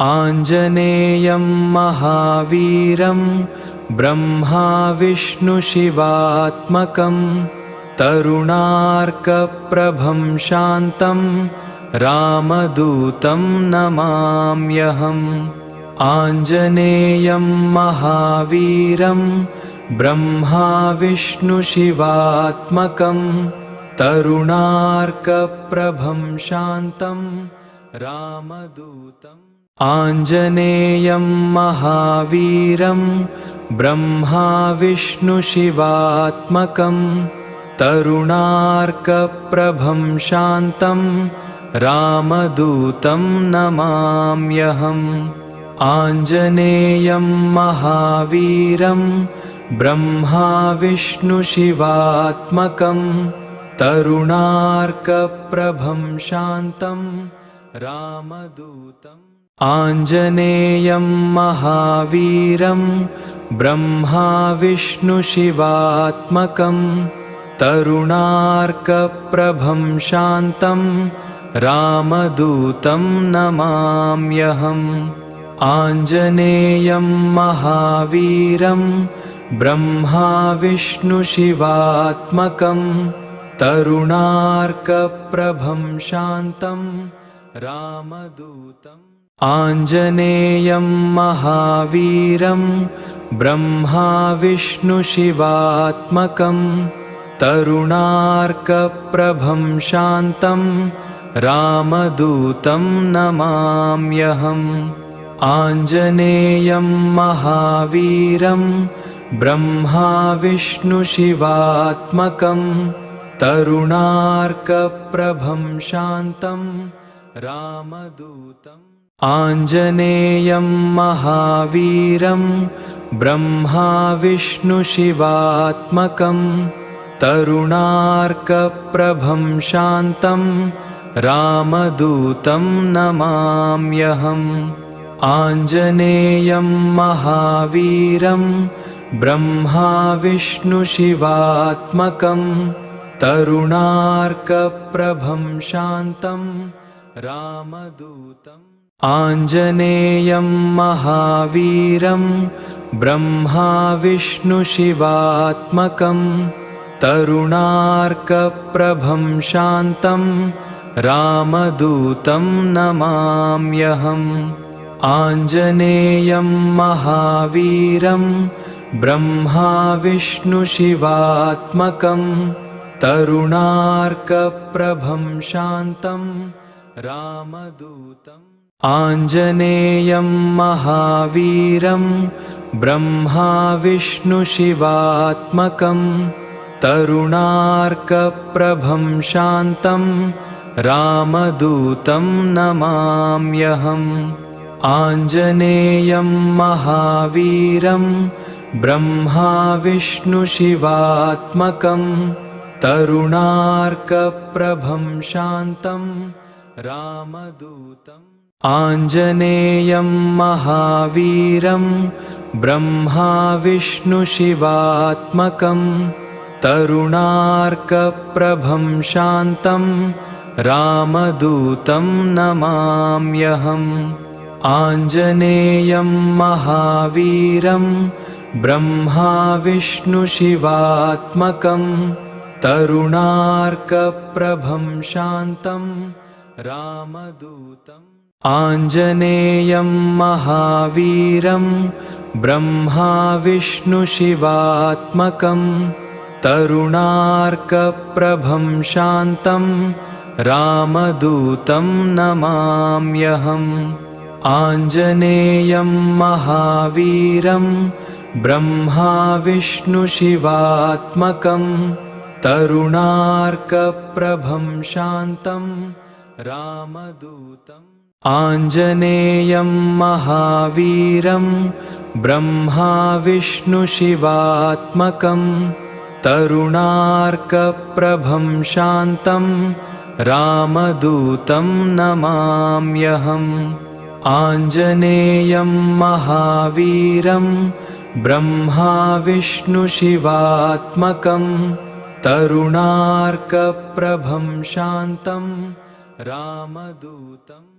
आञ्जनेयं महावीरं ब्रह्मा विष्णुशिवात्मकं तरुणार्कप्रभं शान्तं रामदूतं नमाम्यहम्। आञ्जनेयं महावीरं ब्रह्मा विष्णुशिवात्मकं तरुणार्कप्रभं शान्तं रामदूतम्। आञ्जनेयं महावीरं ब्रह्मा विष्णुशिवात्मकं तरुणार्कप्रभं शान्तं रामदूतं नमाम्यहम्। आञ्जनेयं महावीरं ब्रह्मा विष्णुशिवात्मकं तरुणार्कप्रभं शान्तं रामदूतम्। आञ्जनेयं महावीरं ब्रह्मा विष्णुशिवात्मकं तरुणार्कप्रभं शान्तं रामदूतं नमाम्यहम्। आञ्जनेयं महावीरं ब्रह्मा विष्णुशिवात्मकं तरुणार्कप्रभं शान्तं रामदूतम्। आञ्जनेयं महावीरं ब्रह्मा विष्णुशिवात्मकं तरुणार्कप्रभं शान्तं रामदूतं नमाम्यहम्। आञ्जनेयं महावीरं ब्रह्मा विष्णुशिवात्मकं तरुणार्कप्रभं शान्तं रामदूतम्। आञ्जनेयं महावीरं ब्रह्मा विष्णुशिवात्मकं तरुणार्कप्रभं शान्तं रामदूतं नमाम्यहम्। आञ्जनेयं महावीरं ब्रह्मा विष्णुशिवात्मकं तरुणार्कप्रभं शान्तं रामदूतम्। आञ्जनेयं महावीरं ब्रह्मा विष्णुशिवात्मकं तरुणार्कप्रभं शान्तं रामदूतं नमाम्यहम्। आञ्जनेयं महावीरं ब्रह्मा विष्णुशिवात्मकं तरुणार्कप्रभं शान्तं रामदूतम्। आञ्जनेयं महावीरं ब्रह्मा विष्णुशिवात्मकं तरुणार्कप्रभं शान्तं रामदूतं नमाम्यहम्। आञ्जनेयं महावीरं ब्रह्मा विष्णुशिवात्मकं तरुणार्कप्रभं शान्तं रामदूतम्। आञ्जनेयं महावीरं ब्रह्मा विष्णुशिवात्मकं तरुणार्कप्रभं शान्तं रामदूतं नमाम्यहम्। आञ्जनेयं महावीरं ब्रह्मा विष्णुशिवात्मकं तरुणार्कप्रभं शान्तं रामदूतम्। आञ्जनेयं महावीरं ब्रह्मा विष्णुशिवात्मकं तरुणार्कप्रभं शान्तं रामदूतं नमाम्यहम्। आञ्जनेयं महावीरं ब्रह्मा विष्णुशिवात्मकं तरुणार्कप्रभं शान्तं रामदूतम्। आञ्जनेयं महावीरं ब्रह्मा विष्णुशिवात्मकं तरुणार्कप्रभं शान्तं रामदूतं नमाम्यहम्। आञ्जनेयं महावीरं ब्रह्मा विष्णुशिवात्मकं तरुणार्कप्रभं शान्तं रामदूतम्।